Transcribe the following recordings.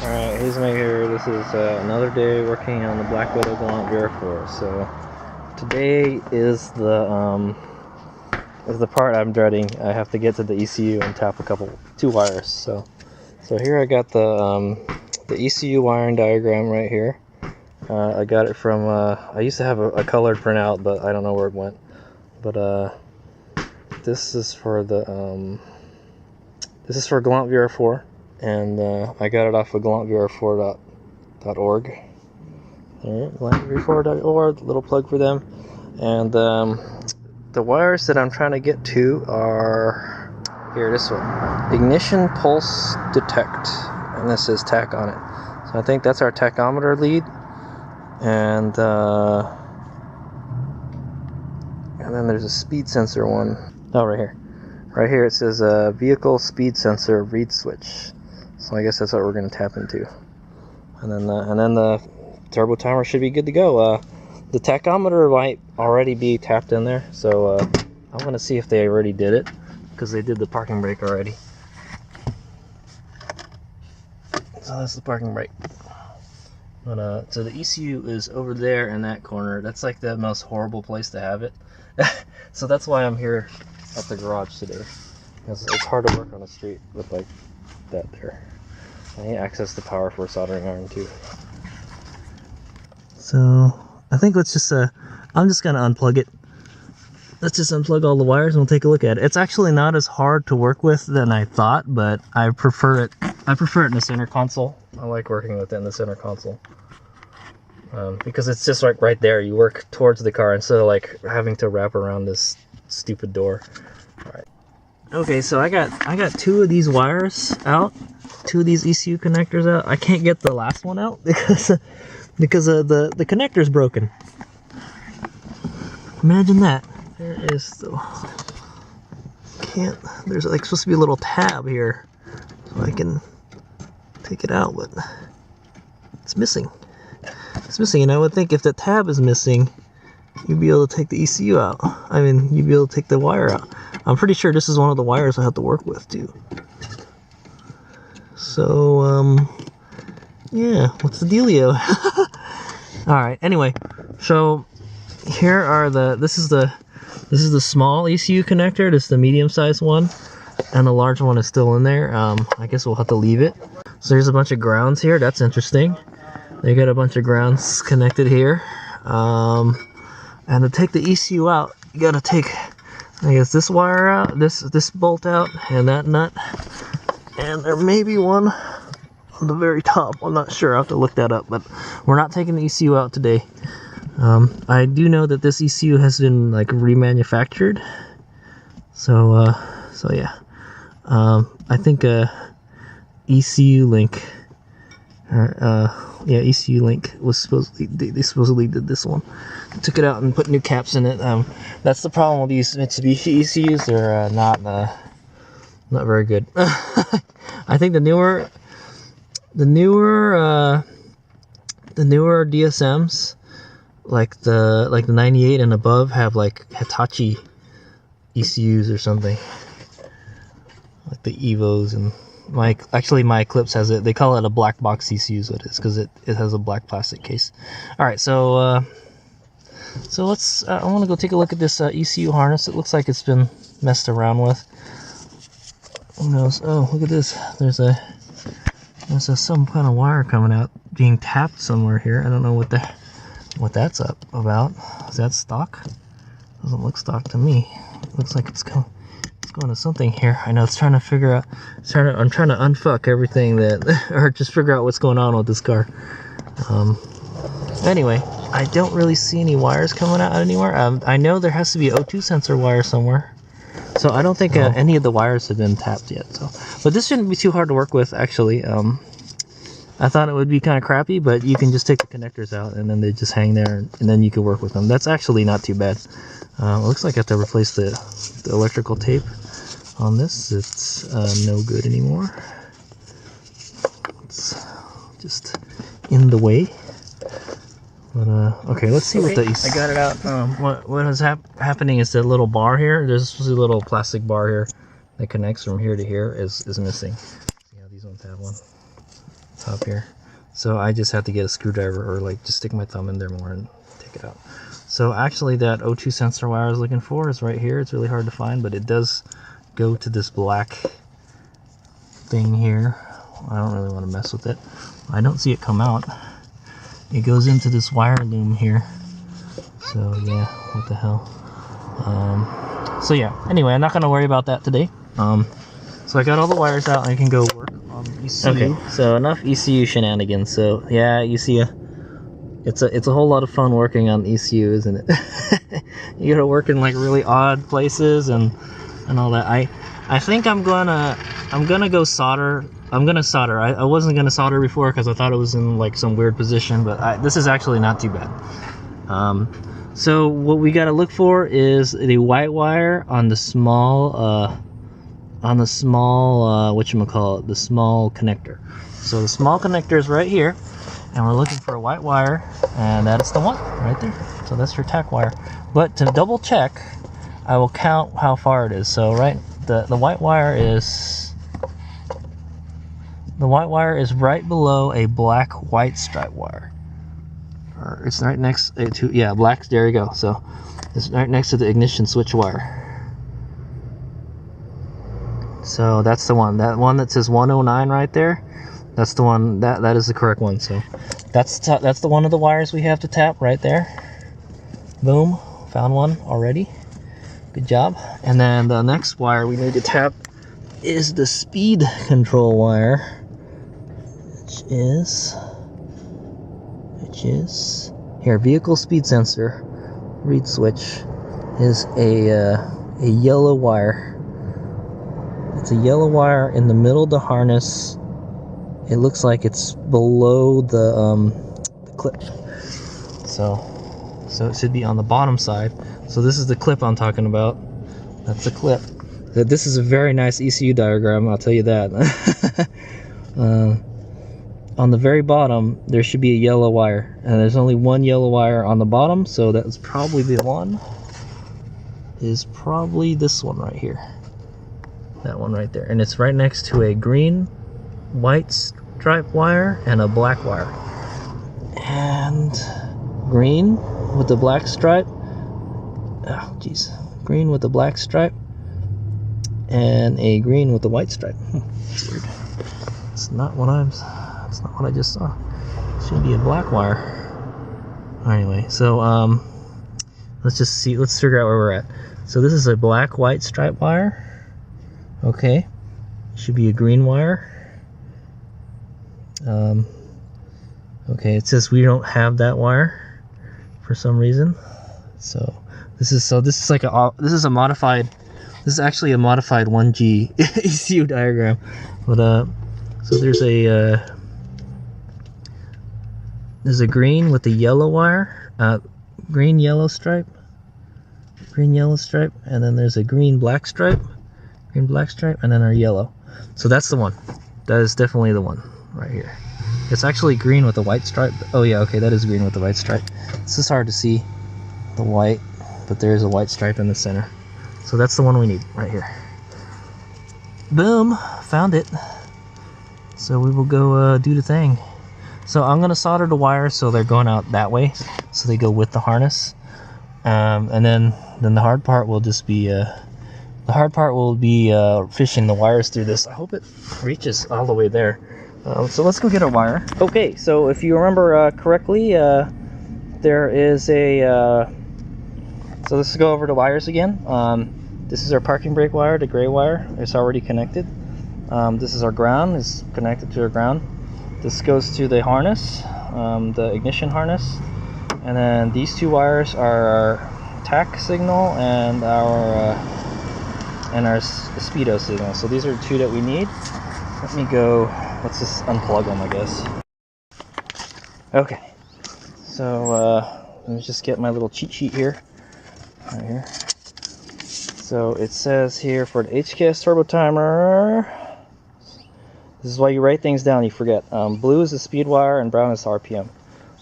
Alright, he's here. This is another day working on the Black Widow Galant VR4. So today is the part I'm dreading. I have to get to the ECU and tap two wires. So here I got the ECU wiring diagram right here. I got it from I used to have a colored printout, but I don't know where it went. But this is for the Galant VR4. And I got it off of GalantVR4.org. There, GalantVR4.org, little plug for them. And the wires that I'm trying to get to are here, this one, ignition pulse detect, and this says TAC on it. So I think that's our tachometer lead, and then there's a speed sensor one. Oh, right here. Right here it says vehicle speed sensor read switch. So I guess that's what we're going to tap into, and then the turbo timer should be good to go. The tachometer might already be tapped in there, so I'm going to see if they already did it, because they did the parking brake already. So that's the parking brake. But so the ECU is over there in that corner. That's like the most horrible place to have it. So that's why I'm here at the garage today, because it's hard to work on the street with like that there. I need access to power for a soldering iron too. So I think let's just I'm just gonna unplug it. Let's just unplug all the wires and we'll take a look at it. It's actually not as hard to work with than I thought, but I prefer it in the center console. I like working with it in the center console, because it's just like right there. You work towards the car instead of like having to wrap around this stupid door. All right. Okay, so I got two of these wires out, two of these ECU connectors out. I can't get the last one out because the connector's broken. Imagine that. There is the there's like supposed to be a little tab here so I can take it out, but it's missing. It's missing, and I would think if the tab is missing, you'd be able to take the ECU out. I mean, you'd be able to take the wire out. I'm pretty sure this is one of the wires I have to work with too. So, yeah, what's the dealio? Alright, anyway, so here are this is the small ECU connector, this is the medium-sized one, and the large one is still in there. I guess we'll have to leave it. So there's a bunch of grounds here, that's interesting. They got a bunch of grounds connected here. And to take the ECU out, you gotta take, I guess, this wire out, this bolt out, and that nut. And there may be one on the very top. I'm not sure. I'll have to look that up. But we're not taking the ECU out today. I do know that this ECU has been like remanufactured. So yeah. I think ECU Link. Yeah, ECU Link was they supposedly did this one. Took it out and put new caps in it. That's the problem with these Mitsubishi ECUs. They're not very good. I think the newer DSMs, like the 98 and above, have like Hitachi ECUs or something, like the Evos. And my Eclipse has it. They call it a black box ECU, so it is, because it has a black plastic case. All right, so let's. I want to go take a look at this ECU harness. It looks like it's been messed around with. Who knows? Oh, look at this. There's some kind of wire coming out, being tapped somewhere here. I don't know what that's up about. Is that stock? Doesn't look stock to me. It looks like it's going to something here. I know it's trying to figure out. I'm trying to unfuck everything or just figure out what's going on with this car. Anyway, I don't really see any wires coming out anywhere. I know there has to be an O2 sensor wire somewhere. So I don't think any of the wires have been tapped yet. But this shouldn't be too hard to work with, actually. I thought it would be kind of crappy, but you can just take the connectors out and then they just hang there, and then you can work with them. That's actually not too bad. It looks like I have to replace the electrical tape on this. It's no good anymore. It's just in the way. But okay, let's see what the ECU. I got it out. What is happening is the little bar here. There's a little plastic bar here that connects from here to here is missing. See how these ones have one. top here. So I just have to get a screwdriver or like just stick my thumb in there more and take it out. So actually that O2 sensor wire I was looking for is right here. It's really hard to find, but it does go to this black thing here. I don't really want to mess with it. I don't see it come out. It goes into this wire loom here. So yeah, what the hell. So yeah, anyway, I'm not going to worry about that today. So I got all the wires out and I can go work on the ECU. Okay, so enough ECU shenanigans. So yeah, you see it's a whole lot of fun working on ECU, isn't it? You gotta work in like really odd places and all that. I think I'm gonna go solder. I'm gonna solder. I wasn't gonna solder before because I thought it was in like some weird position, but this is actually not too bad. So what we gotta look for is the white wire on the small whatchamacallit, the small connector. So the small connector is right here, and we're looking for a white wire, and that's the one right there. So that's your tack wire. But to double check, I will count how far it is. So the white wire is right below a black white stripe wire. Or it's right next to, yeah, black, there you go. So it's right next to the ignition switch wire. So that's the one. That one that says 109 right there. That's the one. That is the correct one. So that's the one of the wires we have to tap right there. Boom, found one already. Good job. And then the next wire we need to tap is the speed control wire, which is here. Vehicle speed sensor read switch is a yellow wire. It's a yellow wire in the middle of the harness. It looks like it's below the clip. So it should be on the bottom side. So this is the clip I'm talking about. That's the clip. This is a very nice ECU diagram, I'll tell you that. On the very bottom, there should be a yellow wire. And there's only one yellow wire on the bottom, so that's probably the one. Is probably this one right here. That one right there. And it's right next to a green, white stripe wire and a black wire. And green with the black stripe. Oh, jeez. Green with the black stripe. And a green with the white stripe. That's weird. It's not what I just saw. It should be a black wire. Anyway, so let's figure out where we're at. So this is a black white stripe wire. Okay, should be a green wire. Okay, it says we don't have that wire for some reason. So this is actually a modified 1G ECU diagram. But so there's a green with a yellow wire, green yellow stripe, and then there's a green black stripe, and then our yellow. So that's the one. That is definitely the one right here. It's actually green with a white stripe. Oh yeah, okay, that is green with the white stripe. This is hard to see, the white, but there is a white stripe in the center. So that's the one we need right here. Boom, found it. So we will go do the thing. So I'm gonna solder the wires so they're going out that way, so they go with the harness. And then the hard part will just be fishing the wires through this. I hope it reaches all the way there. So let's go get our wire. Okay, so if you remember correctly, there is a. So let's go over the wires again. This is our parking brake wire, the gray wire. It's already connected. This is our ground. It's connected to our ground. This goes to the harness, the ignition harness, and then these two wires are our tack signal and our speedo signal. So these are the two that we need. Let me go. Let's just unplug them, I guess. Okay. So let me just get my little cheat sheet here. Right here. So it says here for the HKS turbo timer. This is why you write things down, you forget. Blue is the speed wire and brown is RPM.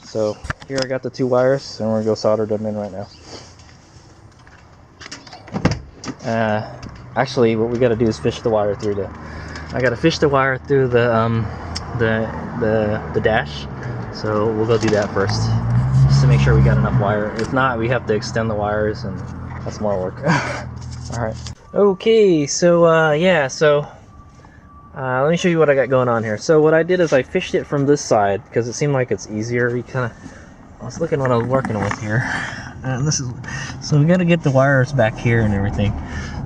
So here I got the two wires and we're gonna go solder them in right now. Actually, what we gotta do is fish the wire through I gotta fish the wire through the the dash. So we'll go do that first, just to make sure we got enough wire. If not, we have to extend the wires, and that's more work. All right. Okay. So yeah. So let me show you what I got going on here. So what I did is I fished it from this side because it seemed like it's easier. You kind of, I was looking what I was working with here, and this is, so we got to get the wires back here and everything.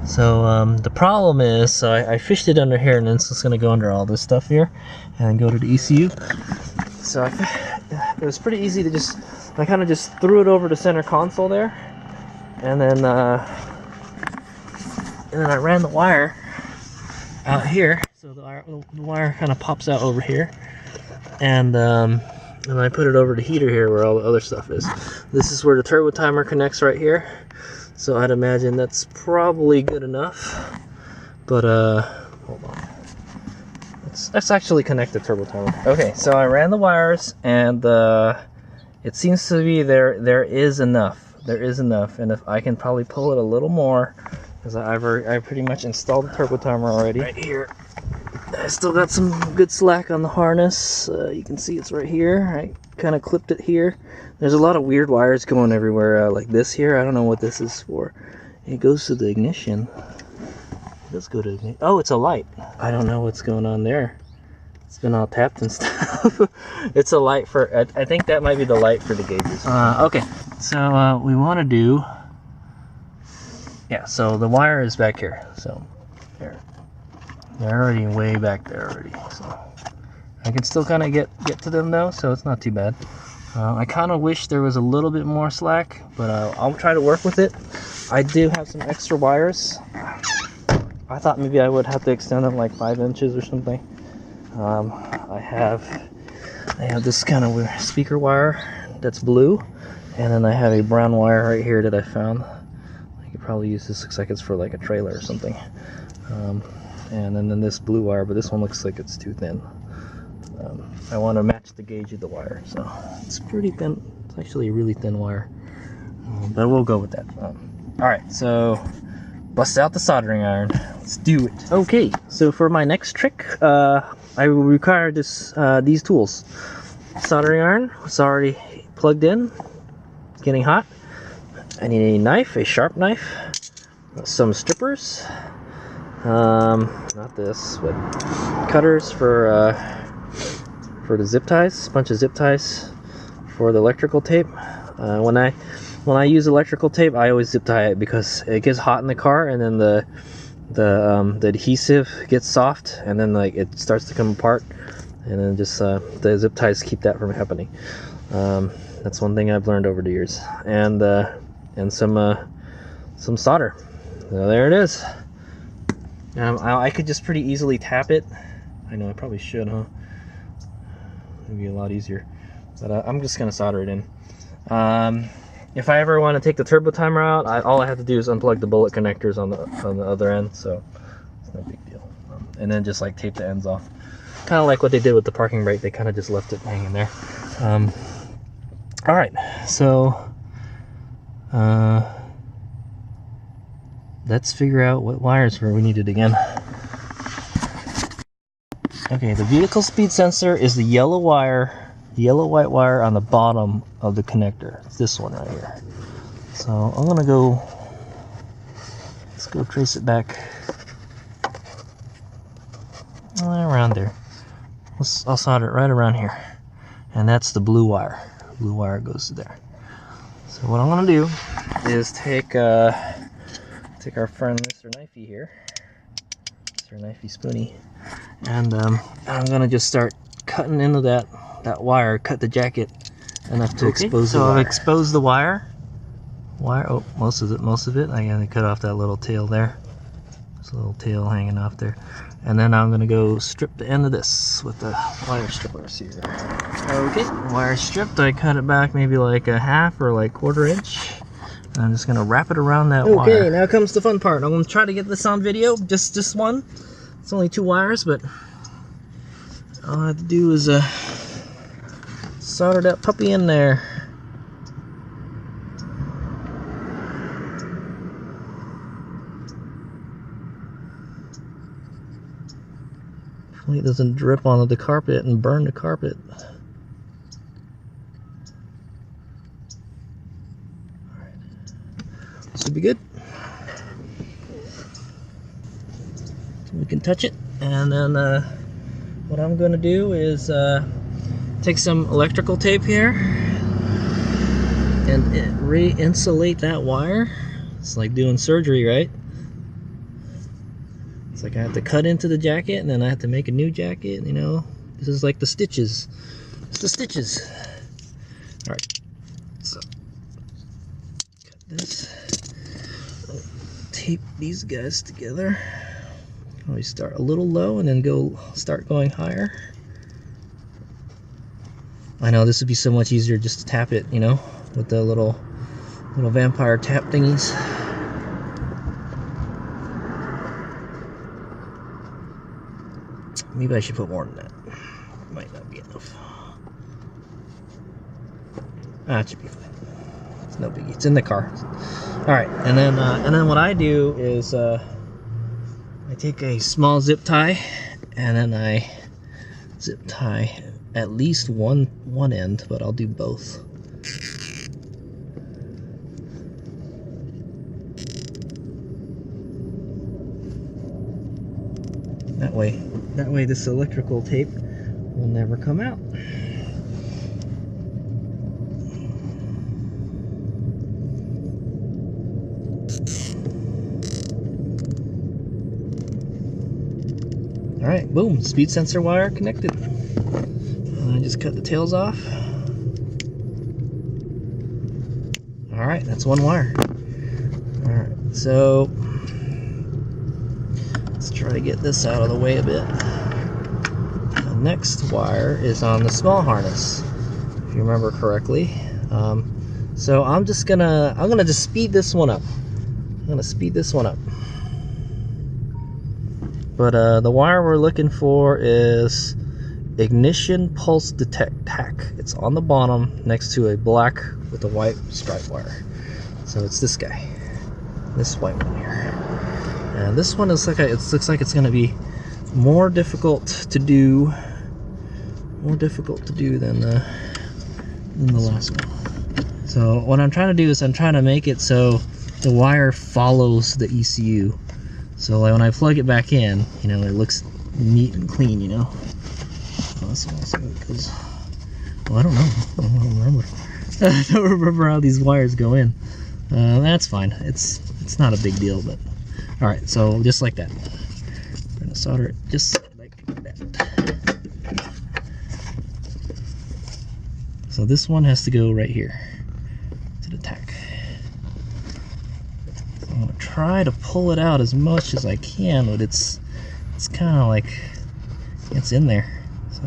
So the problem is, so I fished it under here, and then it's just going to go under all this stuff here and go to the ECU. So it was pretty easy to just, I kind of just threw it over the center console there, and then I ran the wire out here. So the wire kind of pops out over here, and I put it over the heater here where all the other stuff is. This is where the turbo timer connects right here. So I'd imagine that's probably good enough. But hold on. Let's actually connect the turbo timer. Okay, so I ran the wires, and it seems to be there is enough. There is enough, and if I can probably pull it a little more, because I pretty much installed the turbo timer already. Right here. I still got some good slack on the harness. You can see it's right here. I kind of clipped it here. There's a lot of weird wires going everywhere, like this here. I don't know what this is for. It goes to the ignition. Let's go to ignition. Oh, it's a light. I don't know what's going on there. It's been all tapped and stuff. It's a light for, I think that might be the light for the gauges. Okay, so we want to do, yeah, so the wire is back here. So there. They're already way back there already, so I can still kind of get to them though, so it's not too bad. I kind of wish there was a little bit more slack, but I'll try to work with it. I do have some extra wires. I thought maybe I would have to extend them like 5 inches or something. I have this kind of speaker wire that's blue, and then I have a brown wire right here that I found. I could probably use this, looks like it's for like a trailer or something. And then this blue wire, but this one looks like it's too thin. I want to match the gauge of the wire, so it's pretty thin. It's actually a really thin wire, but we'll go with that. Alright, so bust out the soldering iron. Let's do it. Okay, so for my next trick, I will require these tools. Soldering iron, it's already plugged in, getting hot. I need a knife, a sharp knife, some strippers. Not this, but cutters for the zip ties, a bunch of zip ties for the electrical tape. When I use electrical tape, I always zip tie it because it gets hot in the car, and then the adhesive gets soft, and then like it starts to come apart, and then just the zip ties keep that from happening. That's one thing I've learned over the years, and some solder. So there it is. I could just pretty easily tap it. I know I probably should, huh? It'd be a lot easier, but I'm just gonna solder it in. If I ever want to take the turbo timer out, all I have to do is unplug the bullet connectors on the other end, so it's no big deal. And then just like tape the ends off, kind of like what they did with the parking brake. They kind of just left it hanging there. All right, so let's figure out what wires we needed again. Okay, the vehicle speed sensor is the yellow wire, the yellow white wire on the bottom of the connector. It's this one right here. So I'm gonna go, let's go trace it back around there. I'll solder it right around here. And that's the blue wire. Blue wire goes to there. So what I'm gonna do is take our friend Mr. Knifey here, Mr. Knifey Spoony, and I'm gonna just start cutting into that wire, cut the jacket enough to expose the wire. So I've exposed the wire. Oh, most of it. I gotta cut off that little tail there. There's a little tail hanging off there. And then I'm gonna go strip the end of this with the wire strippers here. Okay, wire stripped. I cut it back maybe like a half or like 1/4 inch. I'm just gonna wrap it around that wire. Okay, now comes the fun part. I'm gonna try to get this on video, just one. It's only 2 wires, but all I have to do is solder that puppy in there. Hopefully it doesn't drip onto the carpet and burn the carpet. Alright. This should be good. So we can touch it, and then what I'm going to do is take some electrical tape here and re-insulate that wire. It's like doing surgery, right? It's like I have to cut into the jacket and then I have to make a new jacket, you know. This is like the stitches. It's the stitches. Alright, so cut this. Tape these guys together. Always start a little low and then start going higher. I know this would be so much easier just to tap it, you know, with the little vampire tap thingies. Maybe I should put more than that. Might not be enough. It should be fine. It's no biggie. It's in the car. All right, and then what I do is I take a small zip tie, and then I zip tie at least one end, but I'll do both. That way this electrical tape will never come out. Alright, boom, speed sensor wire connected. And I just cut the tails off. Alright, that's one wire. Alright, so let's try to get this out of the way a bit. The next wire is on the small harness, if you remember correctly. So I'm gonna just speed this one up. I'm gonna speed this one up. But the wire we're looking for is ignition pulse detect tach. It's on the bottom next to a black with a white stripe wire. So it's this guy, this white one here. And this one is it looks like it's going to be more difficult to do than the last one. So what I'm trying to do is I'm trying to make it so the wire follows the ECU. So like when I plug it back in, you know, it looks neat and clean, you know. Oh, this one also goes. Well, I don't know. I don't remember. I don't remember how these wires go in. That's fine. It's not a big deal, but all right. So just like that, we're gonna solder it just like that. So this one has to go right here to the tach. I'm gonna try to pull it out as much as I can, but it's kind of like it's in there. So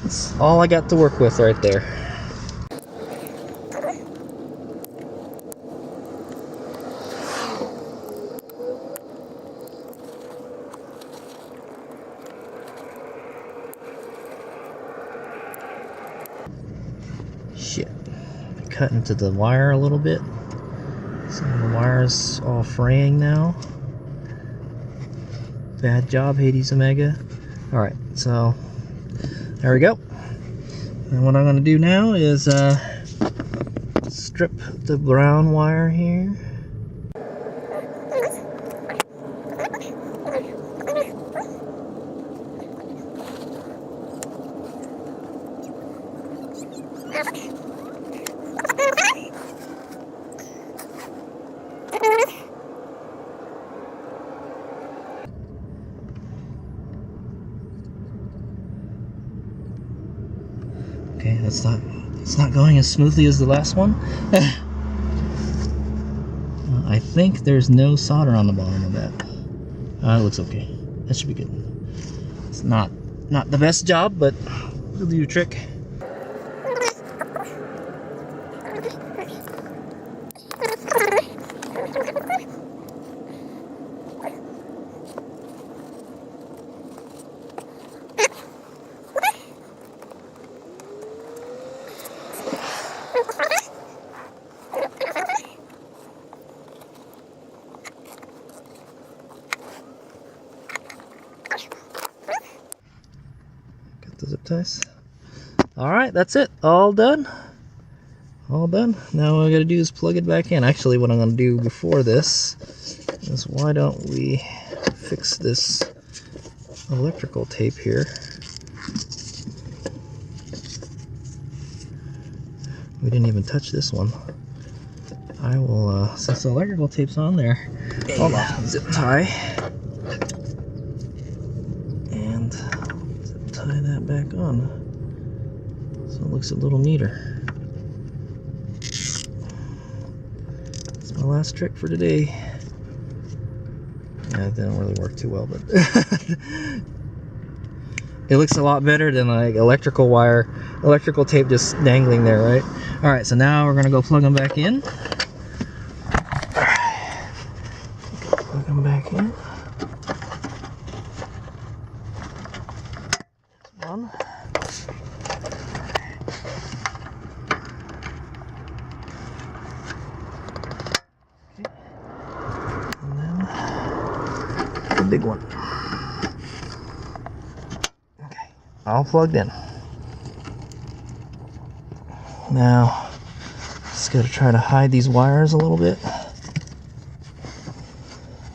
that's all I got to work with right there. Shit, I cut into the wire a little bit. Some of the wire's all fraying now. Bad job, Hades Omega. Alright, so there we go. And what I'm going to do now is strip the brown wire here. Okay, it's not going as smoothly as the last one. I think there's no solder on the bottom of that. It looks okay. That should be good. It's not the best job, but it'll do a trick. the zip ties. All right, that's it. All done. All done. Now what I gotta do is plug it back in. Actually, what I'm gonna do before this is, why don't we fix this electrical tape here. We didn't even touch this one. I will, since the electrical tape's on there, hold on, zip tie. And zip tie that back on. So it looks a little neater. That's my last trick for today. Yeah, it didn't really work too well, but it looks a lot better than like electrical tape just dangling there, right? All right, so now we're gonna go plug them back in. All right, plug them back in. One. Okay. And then the big one. Okay, all plugged in. Now, just gotta try to hide these wires a little bit.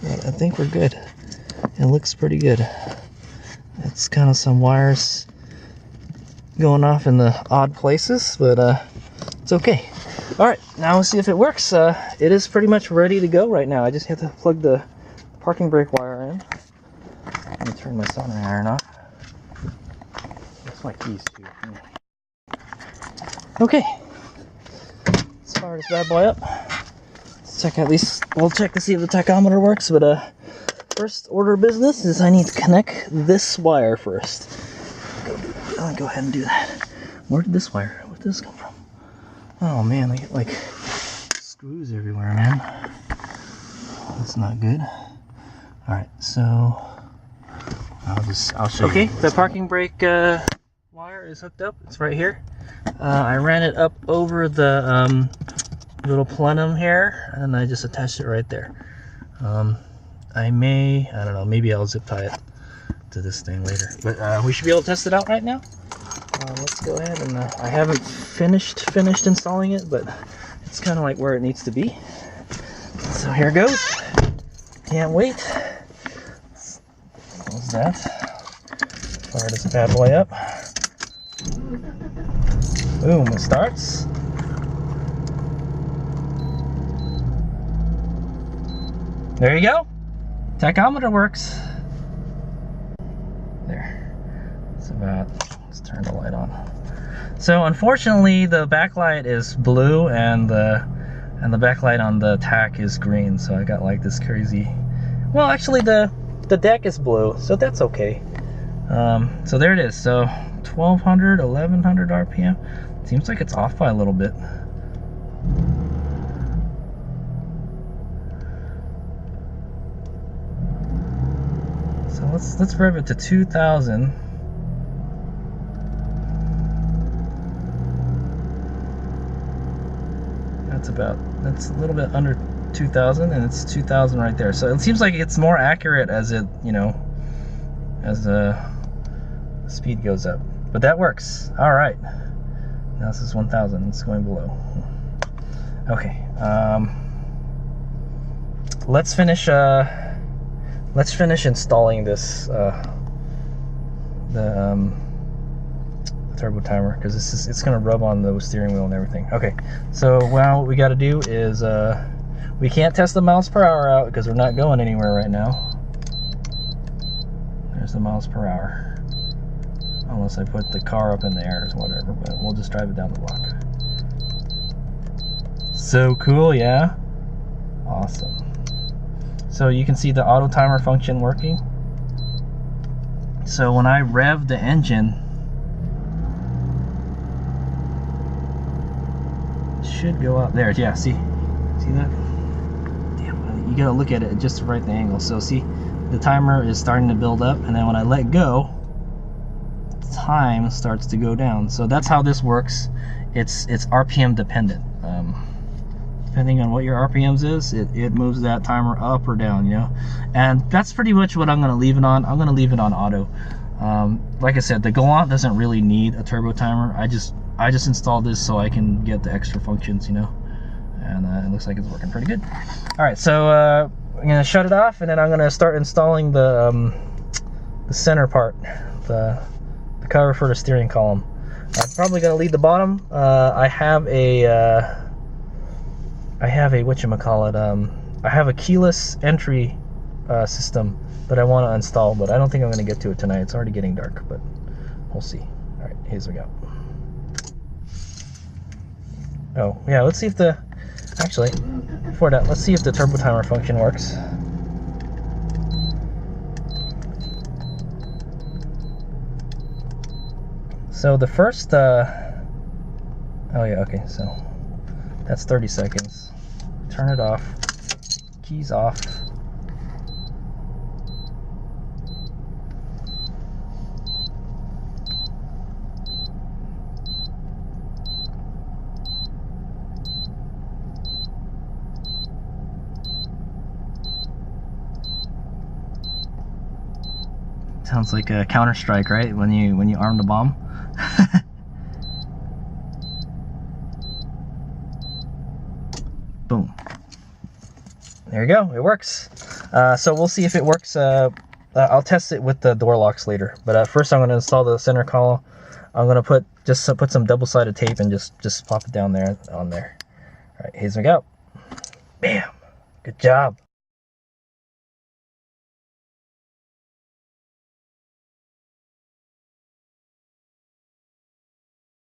But I think we're good. It looks pretty good. It's kind of some wires going off in the odd places, but it's okay. All right, now we'll see if it works. It is pretty much ready to go right now. I just have to plug the parking brake wire in. Let me turn my soldering iron off. That's my keys too. Okay, let's fire this bad boy up. Let's check, at least we'll check to see if the tachometer works, but first order of business is I need to connect this wire first. I'll go ahead and do that. Where did this wire, where did this come from? Oh man, I get like screws everywhere, man. That's not good. Alright, so I'll show you. Okay, the parking brake wire is hooked up. It's right here. I ran it up over the little plenum here, and I just attached it right there. I don't know, maybe I'll zip tie it to this thing later. But we should be able to test it out right now. Let's go ahead and, I haven't finished installing it, but it's kind of like where it needs to be. So here goes. Can't wait. Close that. Fire this bad boy up. Boom, it starts. There you go. Tachometer works. There. It's about, let's turn the light on. So unfortunately the backlight is blue and the backlight on the tack is green. So I got like this crazy, well actually the deck is blue, so that's okay. So there it is. So 1200, 1100 RPM. Seems like it's off by a little bit. So let's rev it to 2000. That's a little bit under 2000, and it's 2000 right there. So it seems like it's more accurate as it, as the speed goes up. But that works. All right. Now this is 1000. It's going below. Okay. Let's finish installing this the turbo timer, because it's gonna rub on the steering wheel and everything. Okay. So now what we got to do is we can't test the miles per hour out because we're not going anywhere right now. There's the miles per hour. Unless I put the car up in the air or whatever, but we'll just drive it down the block. So cool, yeah? Awesome. So you can see the auto timer function working. So when I rev the engine, it should go out there. Yeah, see that? Damn, you gotta look at it just right the angle. So see, the timer is starting to build up, and then when I let go, time starts to go down. So that's how this works. It's RPM dependent. Depending on what your RPMs is, it moves that timer up or down, and that's pretty much what I'm going to leave it on. I'm going to leave it on auto. Like I said, the Galant doesn't really need a turbo timer. I just installed this so I can get the extra functions, you know. And it looks like it's working pretty good. All right, so I'm gonna shut it off, and then I'm gonna start installing the center part, the cover for the steering column. I'm probably gonna leave the bottom. I have a whatchamacallit, I have a keyless entry system that I want to install, but I don't think I'm going to get to it tonight. It's already getting dark, but we'll see. All right, here we go. Oh, yeah, let's see if actually, before that, let's see if the turbo timer function works. So the first, oh yeah, okay, so that's 30 seconds. Turn it off, keys off. Sounds like a Counter-Strike, right? When you arm the bomb. Boom. There you go. It works. So we'll see if it works. I'll test it with the door locks later. But first, I'm going to install the center column. I'm going to put some double-sided tape and just pop it down there on there. All right, here we go. Bam. Good job.